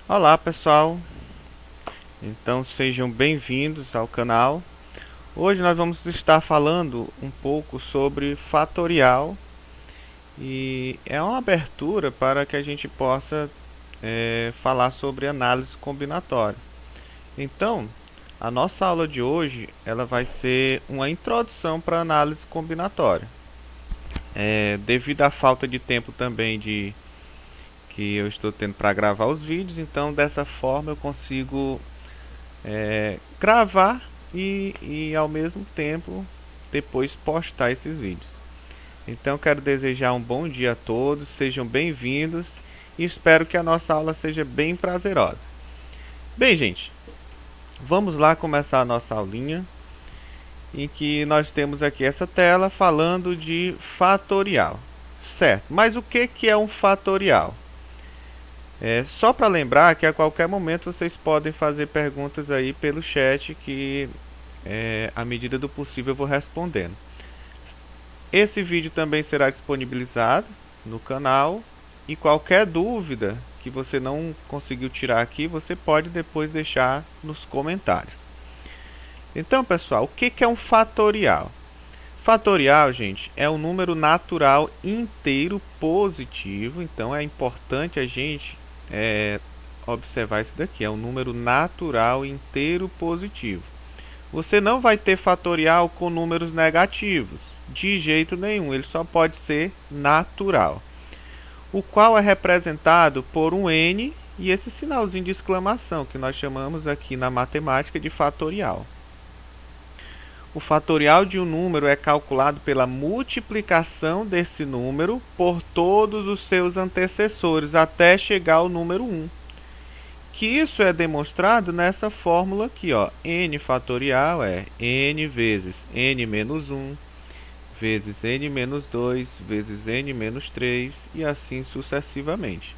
Olá pessoal, então sejam bem-vindos ao canal. Hoje nós vamos estar falando um pouco sobre fatorial e é uma abertura para que a gente possa falar sobre análise combinatória. Então, a nossa aula de hoje ela vai ser uma introdução para análise combinatória. Devido à falta de tempo também que eu estou tendo para gravar os vídeos, então dessa forma eu consigo gravar e ao mesmo tempo depois postar esses vídeos. Então quero desejar um bom dia a todos, sejam bem-vindos e espero que a nossa aula seja bem prazerosa. Bem, gente, vamos lá começar a nossa aulinha, em que nós temos aqui essa tela falando de fatorial, certo? Mas o que é um fatorial? Só para lembrar que a qualquer momento vocês podem fazer perguntas aí pelo chat que à medida do possível eu vou respondendo. Esse vídeo também será disponibilizado no canal e qualquer dúvida que você não conseguiu tirar aqui, você pode depois deixar nos comentários. Então, pessoal, o que é um fatorial? Fatorial, gente, é um número natural inteiro positivo, então é importante a gente observar isso daqui, é um número natural inteiro positivo. Você não vai ter fatorial com números negativos, de jeito nenhum, ele só pode ser natural. O qual é representado por um n e esse sinalzinho de exclamação, que nós chamamos aqui na matemática de fatorial. O fatorial de um número é calculado pela multiplicação desse número por todos os seus antecessores até chegar ao número 1. Que isso é demonstrado nessa fórmula aqui, ó. N fatorial é n vezes n menos 1, vezes n menos 2, vezes n menos 3 e assim sucessivamente.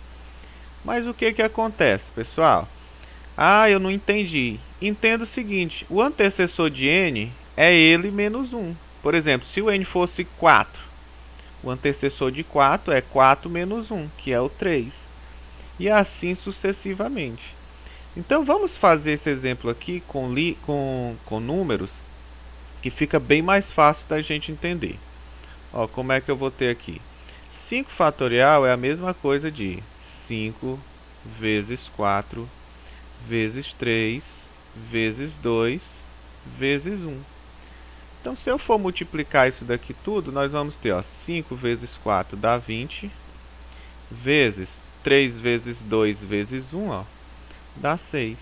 Mas o que acontece, pessoal? Eu não entendi. Entenda o seguinte, o antecessor de n é ele menos 1. Por exemplo, se o n fosse 4, o antecessor de 4 é 4 menos 1, que é o 3. E assim sucessivamente. Então vamos fazer esse exemplo aqui com números, que fica bem mais fácil da gente entender. Ó, como é que eu vou ter aqui? 5 fatorial é a mesma coisa de 5 vezes 4 vezes 3 vezes 2 vezes 1. Então, se eu for multiplicar isso daqui tudo, nós vamos ter, ó, 5 vezes 4 dá 20, vezes 3 vezes 2 vezes 1, ó, dá 6.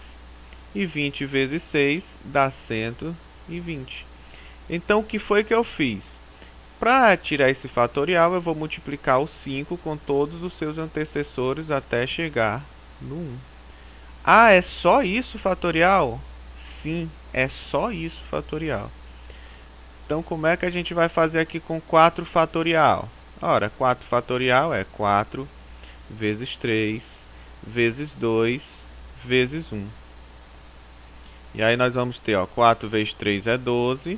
E 20 vezes 6 dá 120. Então, o que foi que eu fiz? Para tirar esse fatorial, eu vou multiplicar o 5 com todos os seus antecessores até chegar no 1. É só isso fatorial? Sim, é só isso fatorial. Então, como é que a gente vai fazer aqui com 4 fatorial? Ora, 4 fatorial é 4 vezes 3 vezes 2 vezes 1. E aí nós vamos ter, ó, 4 vezes 3 é 12.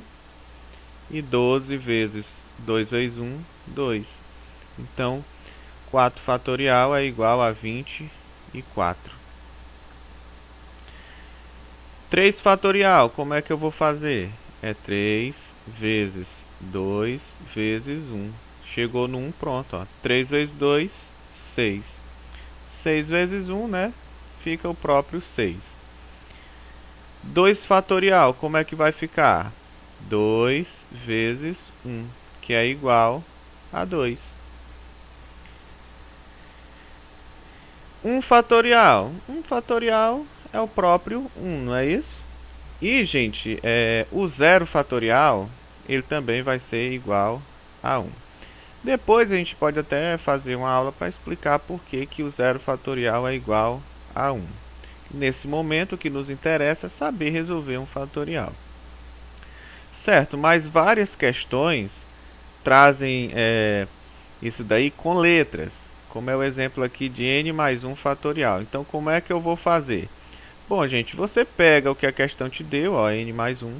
E 12 vezes 2 vezes 1, 2. Então, 4 fatorial é igual a 24. 3 fatorial, como é que eu vou fazer? É 3 vezes 2 vezes 1. Chegou no 1, pronto, ó. 3 vezes 2, 6. 6 vezes 1, né? Fica o próprio 6. 2 fatorial, como é que vai ficar? 2 vezes 1, que é igual a 2. 1 fatorial. 1 fatorial é o próprio 1, não é isso? E, gente, o 0 fatorial, ele também vai ser igual a 1. Depois a gente pode até fazer uma aula para explicar por que o 0 fatorial é igual a 1. Nesse momento, o que nos interessa é saber resolver um fatorial. Certo, mas várias questões trazem isso daí com letras, como é o exemplo aqui de n mais 1 fatorial. Então, como é que eu vou fazer? Bom, gente, você pega o que a questão te deu, ó, n mais 1,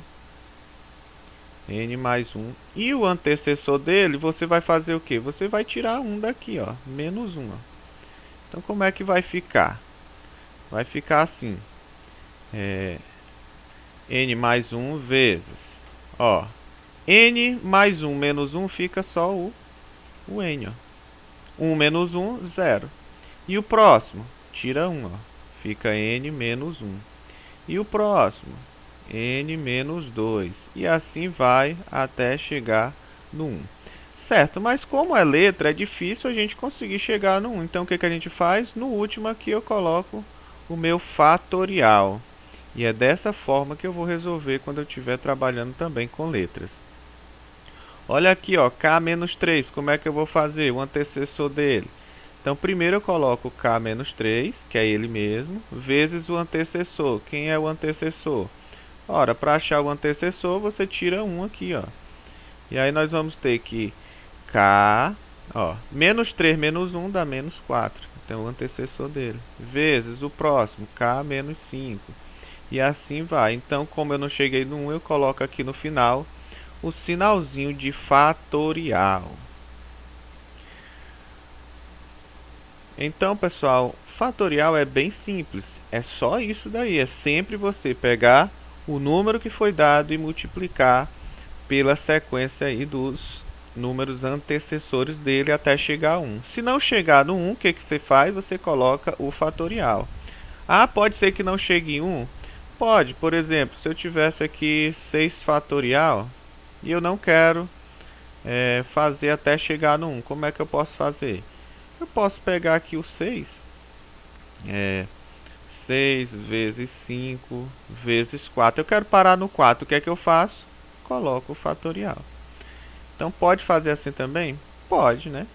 e o antecessor dele, você vai fazer o quê? Você vai tirar 1 daqui, ó, menos 1. Ó. Então, como é que vai ficar? vai ficar assim. N mais 1 vezes, ó, N mais 1 menos 1 fica só o N, ó. 1 menos 1, 0. E o próximo, tira 1, ó, fica N menos 1. E o próximo, N menos 2. E assim vai até chegar no 1. Certo, mas como é letra, é difícil a gente conseguir chegar no 1. Então o que a gente faz? No último aqui eu coloco o meu fatorial. E é dessa forma que eu vou resolver quando eu estiver trabalhando também com letras. Olha aqui, ó, K menos 3, como é que eu vou fazer? O antecessor dele. Então, primeiro eu coloco K menos 3, que é ele mesmo, vezes o antecessor. Quem é o antecessor? Ora, para achar o antecessor, você tira 1 aqui, ó. E aí nós vamos ter que K, ó, menos 3 menos 1 dá menos 4. Então, o antecessor dele. Vezes o próximo, K menos 5. E assim vai. Então, como eu não cheguei no 1, eu coloco aqui no final o sinalzinho de fatorial. Então, pessoal, fatorial é bem simples. É só isso daí. É sempre você pegar o número que foi dado e multiplicar pela sequência aí dos números antecessores dele até chegar a 1. Se não chegar no 1, o que você faz? Você coloca o fatorial. Ah, pode ser que não chegue em 1? Pode. Por exemplo, se eu tivesse aqui 6 fatorial e eu não quero fazer até chegar no 1, como é que eu posso fazer? Eu posso pegar aqui o 6. 6 vezes 5 vezes 4. Eu quero parar no 4. O que é que eu faço? Coloco o fatorial. Então, pode fazer assim também? Pode, né?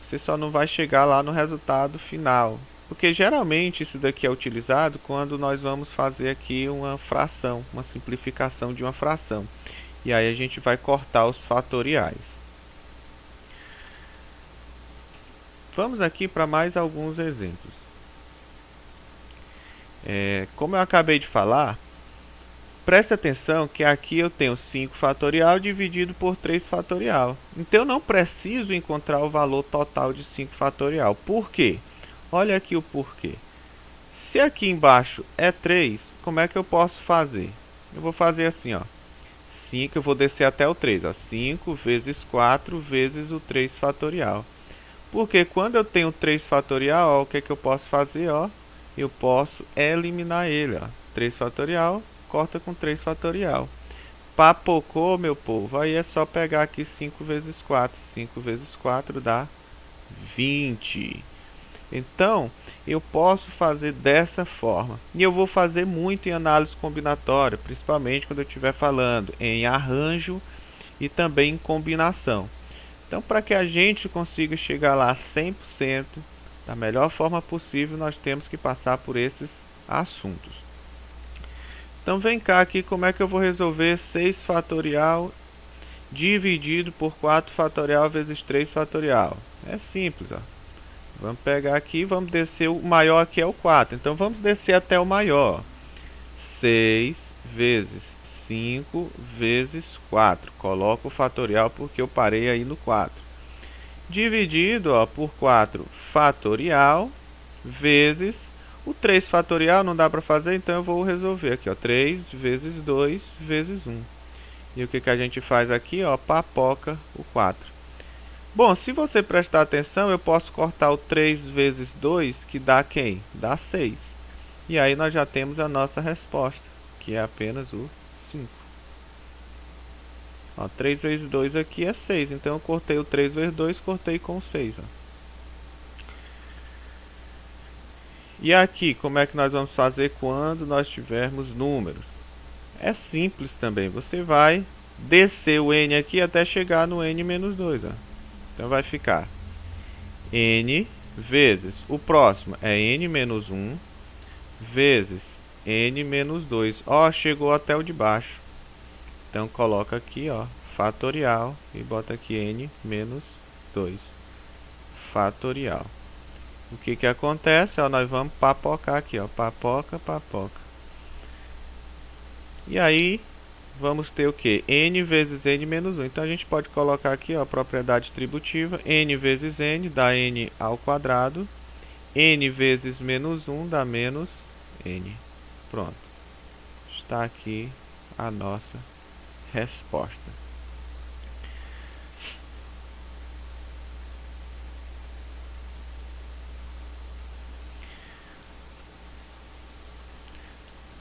Você só não vai chegar lá no resultado final. Porque geralmente isso daqui é utilizado quando nós vamos fazer aqui uma fração, uma simplificação de uma fração. E aí a gente vai cortar os fatoriais. Vamos aqui para mais alguns exemplos. Como eu acabei de falar, preste atenção que aqui eu tenho 5 fatorial dividido por 3 fatorial. Então eu não preciso encontrar o valor total de 5 fatorial. Por quê? Olha aqui o porquê. Se aqui embaixo é 3, como é que eu posso fazer? Eu vou fazer assim, ó. 5, eu vou descer até o 3, ó. 5 vezes 4 vezes o 3 fatorial. Porque quando eu tenho 3 fatorial, ó, o que eu posso fazer? Ó? Eu posso eliminar ele. Ó. 3 fatorial, corta com 3 fatorial. Papocou, meu povo. Aí é só pegar aqui 5 vezes 4. 5 vezes 4 dá 20. Então, eu posso fazer dessa forma. E eu vou fazer muito em análise combinatória, principalmente quando eu estiver falando em arranjo e também em combinação. Então, para que a gente consiga chegar lá 100%, da melhor forma possível, nós temos que passar por esses assuntos. Então, vem cá aqui como é que eu vou resolver 6 fatorial dividido por 4 fatorial vezes 3 fatorial. É simples, ó. Vamos pegar aqui, vamos descer, o maior aqui é o 4. Então, vamos descer até o maior. 6 vezes 5 vezes 4. Coloco o fatorial porque eu parei aí no 4. Dividido por 4 fatorial vezes o 3 fatorial. Não dá para fazer, então eu vou resolver aqui. Ó, 3 vezes 2 vezes 1. E o que a gente faz aqui? Ó, papoca o 4. Bom, se você prestar atenção, eu posso cortar o 3 vezes 2, que dá quem? Dá 6. E aí nós já temos a nossa resposta, que é apenas o 5. Ó, 3 vezes 2 aqui é 6. Então eu cortei o 3 vezes 2, cortei com 6. Ó. E aqui, como é que nós vamos fazer quando nós tivermos números? É simples também. Você vai descer o n aqui até chegar no n menos 2. Ó. Então vai ficar n vezes, o próximo é n menos 1, vezes n menos 2. Ó, chegou até o de baixo. Então, coloca aqui, ó, fatorial e bota aqui n menos 2. Fatorial. O que acontece? Ó, nós vamos papocar aqui, ó, papoca, papoca. E aí, vamos ter o que? N vezes n menos 1. Então, a gente pode colocar aqui, ó, a propriedade distributiva. N vezes n dá n ao quadrado. N vezes menos 1 dá menos N. Pronto. Está aqui a nossa resposta.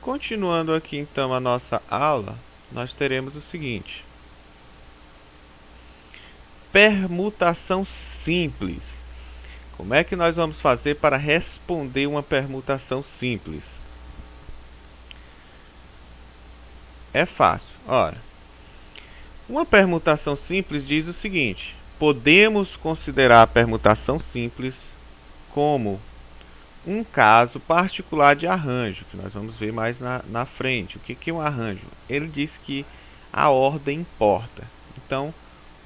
Continuando aqui então a nossa aula, nós teremos o seguinte: permutação simples. Como é que nós vamos fazer para responder uma permutação simples? É fácil. Ora, uma permutação simples diz o seguinte: podemos considerar a permutação simples como um caso particular de arranjo, que nós vamos ver mais na frente. O que é um arranjo? Ele diz que a ordem importa. Então,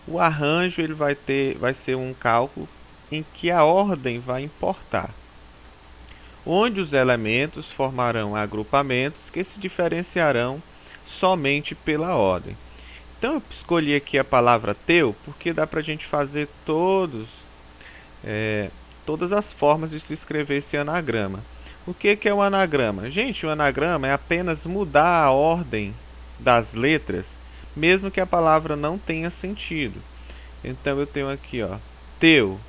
o arranjo ele vai ser um cálculo em que a ordem vai importar, onde os elementos formarão agrupamentos que se diferenciarão somente pela ordem. Então, eu escolhi aqui a palavra teu, porque dá para a gente fazer todas as formas de se escrever esse anagrama. O que é um anagrama? Gente, o anagrama é apenas mudar a ordem das letras, mesmo que a palavra não tenha sentido. Então eu tenho aqui, ó, teu,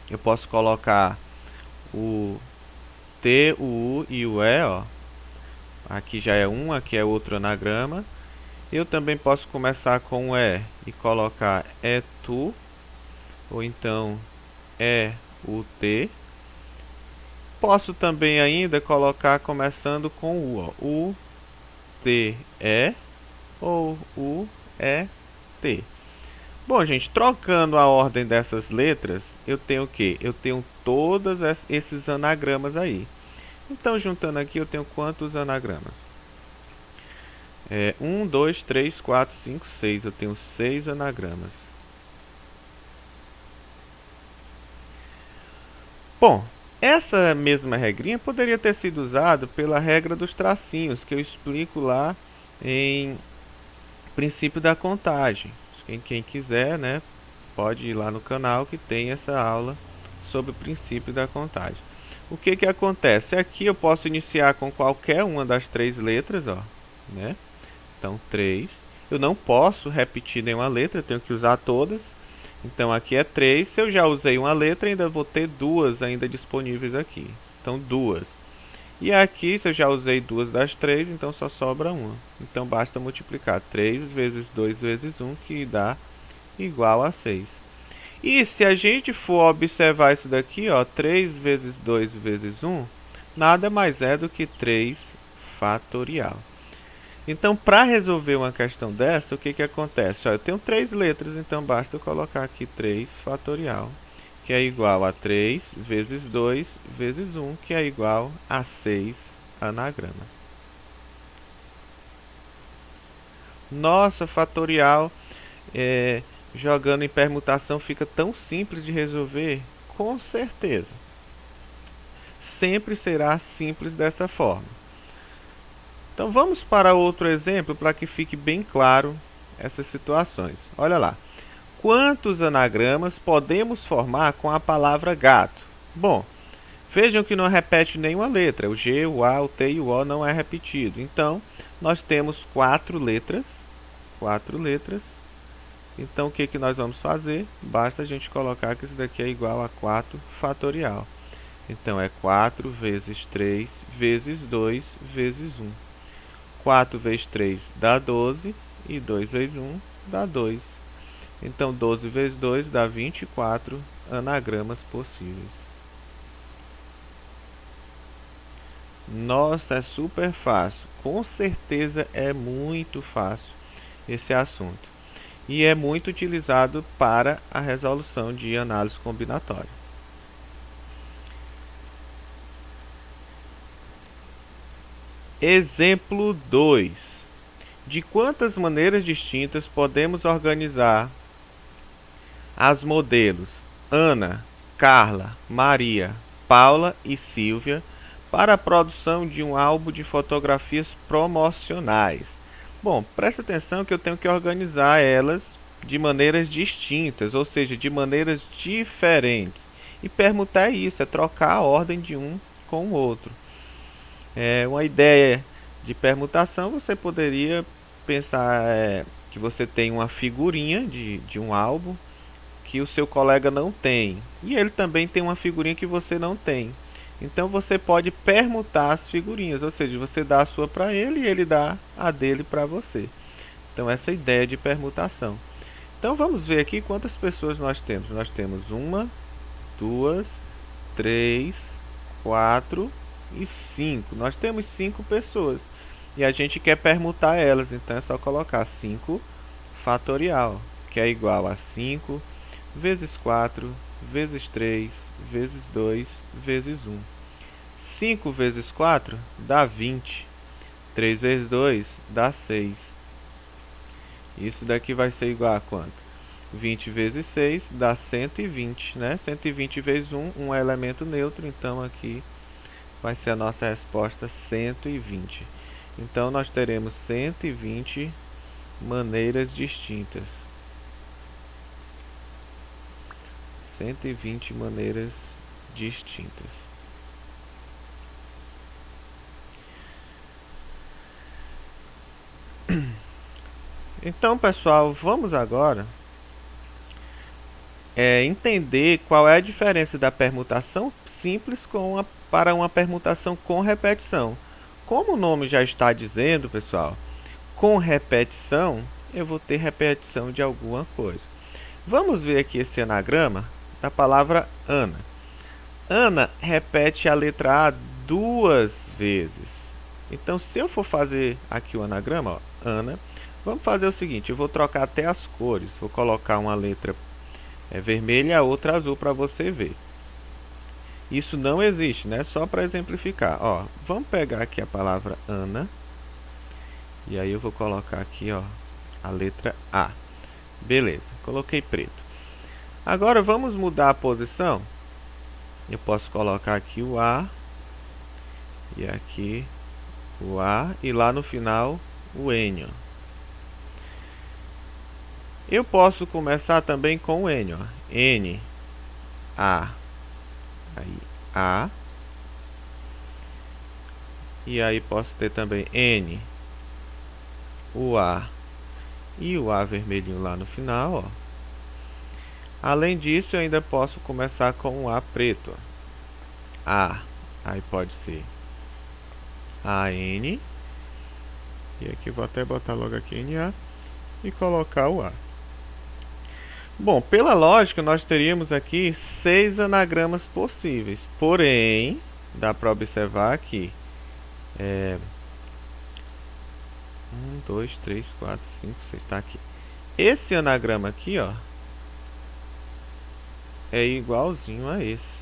eu posso colocar o T, o U e o E, ó. Aqui já é um, aqui é outro anagrama. Eu também posso começar com o E e colocar é tu, ou então é o T. Posso também ainda colocar começando com U, ó, U, T, E, ou U, E, T. Bom, gente, trocando a ordem dessas letras, eu tenho o quê? Eu tenho todos esses anagramas aí. Então, juntando aqui, eu tenho quantos anagramas? 1, 2, 3, 4, 5, 6. Eu tenho 6 anagramas. Bom, essa mesma regrinha poderia ter sido usada pela regra dos tracinhos, que eu explico lá em Princípio da Contagem. Quem quiser, né, pode ir lá no canal que tem essa aula sobre o princípio da contagem. O que acontece? Aqui eu posso iniciar com qualquer uma das 3 letras, ó, né? Então, 3. Eu não posso repetir nenhuma letra, eu tenho que usar todas. Então, aqui é 3. Se eu já usei uma letra, ainda vou ter 2 ainda disponíveis aqui. Então, 2. E aqui, se eu já usei 2 das 3, então só sobra 1. Então, basta multiplicar 3 vezes 2 vezes 1, que dá igual a 6. E se a gente for observar isso daqui, ó, 3 vezes 2 vezes 1, nada mais é do que 3 fatorial. Então, para resolver uma questão dessa, o que acontece? Ó, eu tenho 3 letras, então basta eu colocar aqui 3 fatorial, que é igual a 3 vezes 2 vezes 1, que é igual a 6 anagramas. Nossa, fatorial, jogando em permutação, fica tão simples de resolver? Com certeza. Sempre será simples dessa forma. Então vamos para outro exemplo para que fique bem claro essas situações. Olha lá. Quantos anagramas podemos formar com a palavra gato? Bom, vejam que não repete nenhuma letra. O G, o A, o T e o O não é repetido. Então, nós temos 4 letras. 4 letras. Então, o que nós vamos fazer? Basta a gente colocar que isso daqui é igual a 4 fatorial. Então, é 4 vezes 3 vezes 2 vezes 1. 4 vezes 3 dá 12 e 2 vezes 1 dá 2. Então, 12 vezes 2 dá 24 anagramas possíveis. Nossa, é super fácil. Com certeza é muito fácil esse assunto. E é muito utilizado para a resolução de análise combinatória. Exemplo 2. De quantas maneiras distintas podemos organizar as modelos Ana, Carla, Maria, Paula e Silvia para a produção de um álbum de fotografias promocionais? Bom, presta atenção que eu tenho que organizar elas de maneiras distintas, ou seja, de maneiras diferentes. E permutar é isso, é trocar a ordem de um com o outro. Uma ideia de permutação, você poderia pensar que você tem uma figurinha de um álbum que o seu colega não tem, e ele também tem uma figurinha que você não tem. Então você pode permutar as figurinhas, ou seja, você dá a sua para ele e ele dá a dele para você. Então essa é a ideia de permutação. Então vamos ver aqui quantas pessoas nós temos. Nós temos uma, duas, três, quatro e cinco. Nós temos 5 pessoas. E a gente quer permutar elas, então é só colocar 5 fatorial, que é igual a 5 vezes 4 vezes 3 vezes 2 vezes 1. 5 vezes 4 dá 20. 3 vezes 2 dá 6. Isso daqui vai ser igual a quanto? 20 vezes 6 dá 120, né? 120 vezes 1, um é elemento neutro, então aqui vai ser a nossa resposta 120. Então nós teremos 120 maneiras distintas. 120 maneiras distintas. Então, pessoal, vamos agora entender qual é a diferença da permutação simples para uma permutação com repetição. Como o nome já está dizendo, pessoal, com repetição, eu vou ter repetição de alguma coisa. Vamos ver aqui esse anagrama da palavra Ana. Ana repete a letra A 2 vezes. Então, se eu for fazer aqui o anagrama, ó, Ana, vamos fazer o seguinte, eu vou trocar até as cores. Vou colocar uma letra vermelha e a outra azul para você ver. Isso não existe, né? Só para exemplificar. Ó, vamos pegar aqui a palavra Ana. E aí eu vou colocar aqui, ó, a letra A. Beleza, coloquei preto. Agora vamos mudar a posição. Eu posso colocar aqui o A. E aqui o A. E lá no final o N, ó. Eu posso começar também com o N, ó. N, A. Aí, A. E aí posso ter também N, o A e o A vermelhinho lá no final, ó. Além disso, eu ainda posso começar com o A preto, ó. A. Aí pode ser AN. E aqui vou até botar logo aqui NA e colocar o A. Bom, pela lógica, nós teríamos aqui 6 anagramas possíveis. Porém, dá para observar que 1, 2, 3, 4, 5, 6, está aqui. Esse anagrama aqui, ó, é igualzinho a esse.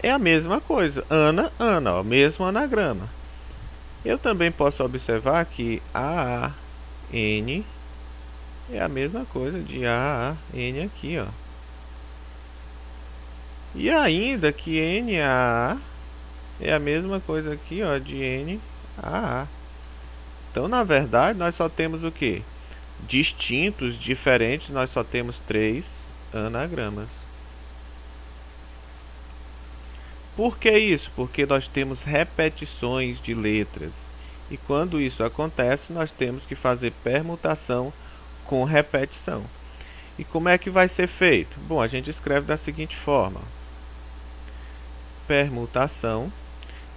É a mesma coisa, Ana, Ana, ó, mesmo anagrama. Eu também posso observar que AAN é a mesma coisa de AAN aqui, ó. E ainda que NAA é a mesma coisa aqui, ó, de NAA. Então, na verdade, nós só temos o quê? Distintos, diferentes, nós só temos 3 anagramas. Por que isso? Porque nós temos repetições de letras. E quando isso acontece, nós temos que fazer permutação com repetição. E como é que vai ser feito? Bom, a gente escreve da seguinte forma. Permutação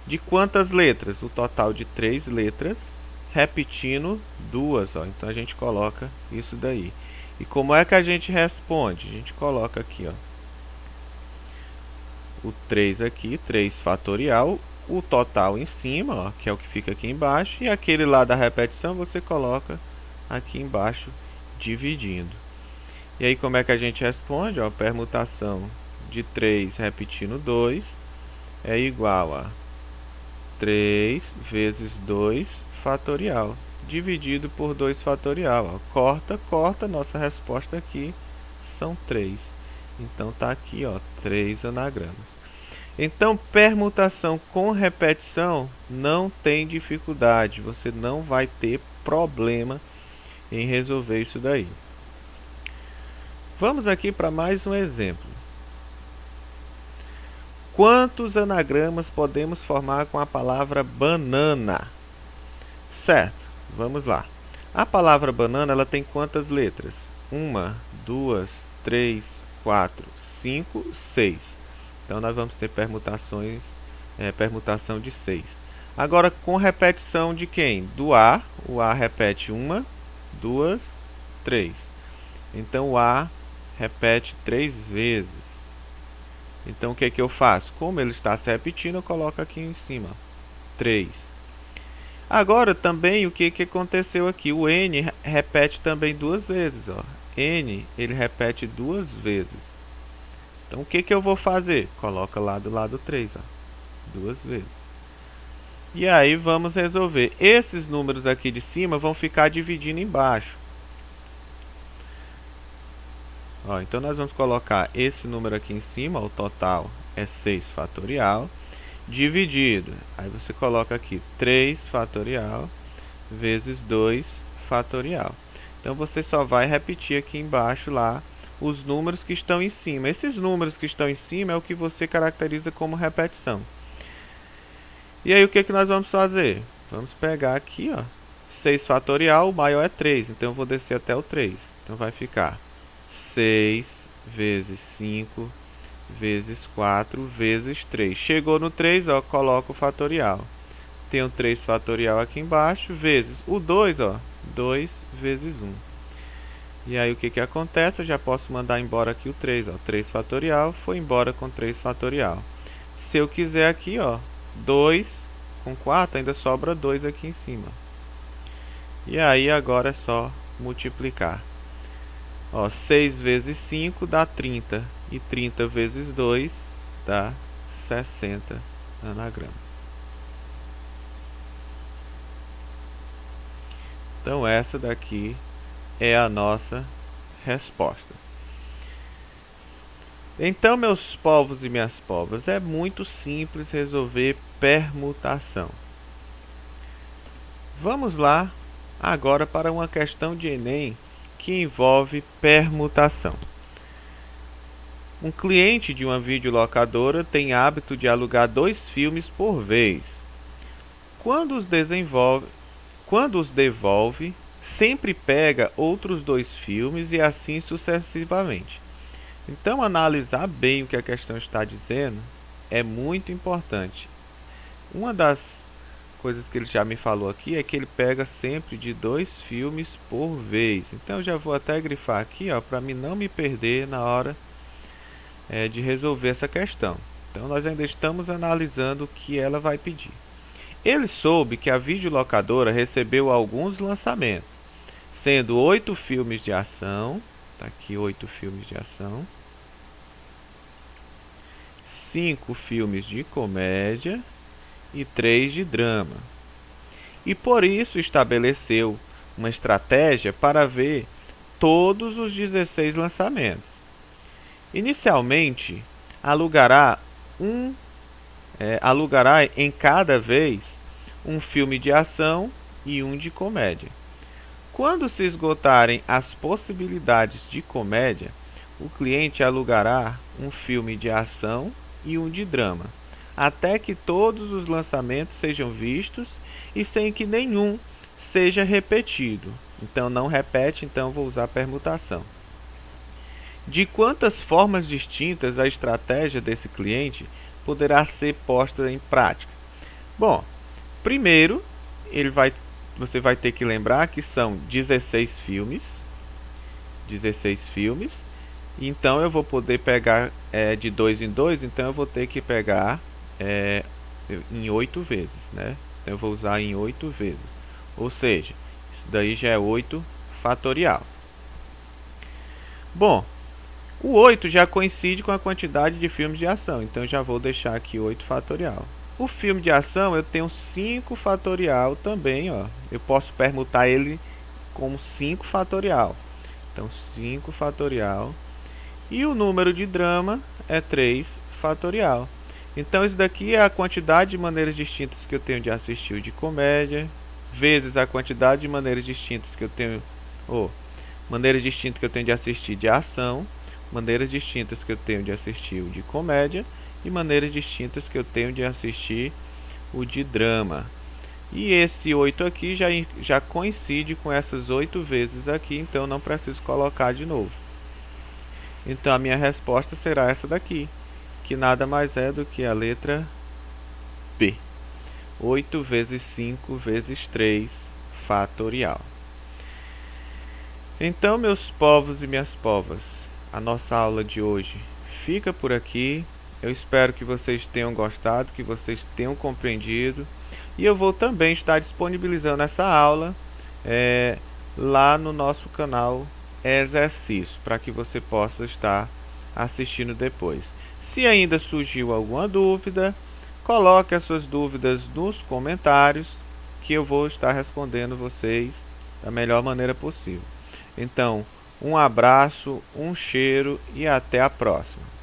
de quantas letras? O total de 3 letras, repetindo 2. Ó. Então, a gente coloca isso daí. E como é que a gente responde? A gente coloca aqui, ó, o 3 aqui, 3 fatorial, o total em cima, ó, que é o que fica aqui embaixo, e aquele lá da repetição você coloca aqui embaixo, dividindo. E aí como é que a gente responde? Ó, permutação de 3 repetindo 2 é igual a 3 vezes 2 fatorial, dividido por 2 fatorial. Ó. Corta, corta, nossa resposta aqui são 3. Então, tá aqui, ó, 3 anagramas. Então, permutação com repetição não tem dificuldade. Você não vai ter problema em resolver isso daí. Vamos aqui para mais um exemplo. Quantos anagramas podemos formar com a palavra banana? Certo, vamos lá. A palavra banana, ela tem quantas letras? 1, 2, 3, 4, 5, 6. Então nós vamos ter permutação de 6. Agora com repetição de quem? Do A. O A repete 1, 2, 3. Então o A repete 3 vezes. Então o que é que eu faço? Como ele está se repetindo, eu coloco aqui em cima 3. Agora também o que aconteceu aqui? O N repete também 2 vezes. Ó. N ele repete 2 vezes. Então o que eu vou fazer? Coloca lá do lado 3. Ó. 2 vezes. E aí vamos resolver. Esses números aqui de cima vão ficar dividindo embaixo. Ó, então nós vamos colocar esse número aqui em cima, o total é 6 fatorial, dividido. Aí você coloca aqui 3 fatorial vezes 2 fatorial. Então você só vai repetir aqui embaixo lá os números que estão em cima. Esses números que estão em cima é o que você caracteriza como repetição. E aí o que nós vamos fazer? Vamos pegar aqui, ó, 6 fatorial, o maior é 3, então eu vou descer até o 3. Então vai ficar 6 vezes 5 vezes 4 vezes 3. Chegou no 3, ó, coloca o fatorial. Tenho 3 fatorial aqui embaixo, vezes o 2, ó, 2 vezes 1. E aí o que acontece? Eu já posso mandar embora aqui o 3, ó, 3 fatorial, foi embora com 3 fatorial. Se eu quiser aqui, ó, 2 com 4, ainda sobra 2 aqui em cima. E aí agora é só multiplicar. Ó, 6 vezes 5 dá 30. E 30 vezes 2 dá 60 anagramas. Então essa daqui é a nossa resposta. Então, meus povos e minhas povas, é muito simples resolver permutação. Vamos lá agora para uma questão de Enem que envolve permutação. Um cliente de uma videolocadora tem hábito de alugar 2 filmes por vez. Quando os devolve, sempre pega outros 2 filmes e assim sucessivamente. Então, analisar bem o que a questão está dizendo é muito importante. Uma das coisas que ele já me falou aqui é que ele pega sempre de 2 filmes por vez. Então, eu já vou até grifar aqui, para mim não me perder na hora de resolver essa questão. Então, nós ainda estamos analisando o que ela vai pedir. Ele soube que a videolocadora recebeu alguns lançamentos, sendo 8 filmes de ação. Está aqui 8 filmes de ação. 5 filmes de comédia e 3 de drama. E por isso estabeleceu uma estratégia para ver todos os 16 lançamentos. Inicialmente, alugará em cada vez um filme de ação e um de comédia. Quando se esgotarem as possibilidades de comédia, o cliente alugará um filme de ação e um de drama, até que todos os lançamentos sejam vistos e sem que nenhum seja repetido. Então não repete, então vou usar permutação. De quantas formas distintas a estratégia desse cliente poderá ser posta em prática? Bom, primeiro você vai ter que lembrar que são 16 filmes. 16 filmes. Então eu vou poder pegar de 2 em 2, então eu vou ter que pegar em 8 vezes, né? Então eu vou usar em 8 vezes. Ou seja, isso daí já é 8 fatorial. Bom, o 8 já coincide com a quantidade de filmes de ação, então eu já vou deixar aqui 8 fatorial. O filme de ação eu tenho 5 fatorial também, ó. Eu posso permutar ele como 5 fatorial. Então 5 fatorial. E o número de drama é 3 fatorial. Então isso daqui é a quantidade de maneiras distintas que eu tenho de assistir o de comédia, vezes a quantidade de maneiras distintas que eu tenho, maneiras distintas que eu tenho de assistir de ação, maneiras distintas que eu tenho de assistir o de comédia, e maneiras distintas que eu tenho de assistir o de drama. E esse 8 aqui já coincide com essas 8 vezes aqui, então não preciso colocar de novo. Então a minha resposta será essa daqui, que nada mais é do que a letra B. 8 vezes 5 vezes 3 fatorial. Então, meus povos e minhas povas, a nossa aula de hoje fica por aqui. Eu espero que vocês tenham gostado, que vocês tenham compreendido. E eu vou também estar disponibilizando essa aula lá no nosso canal Exercício, para que você possa estar assistindo depois. Se ainda surgiu alguma dúvida, coloque as suas dúvidas nos comentários, que eu vou estar respondendo vocês da melhor maneira possível. Então, um abraço, um cheiro e até a próxima.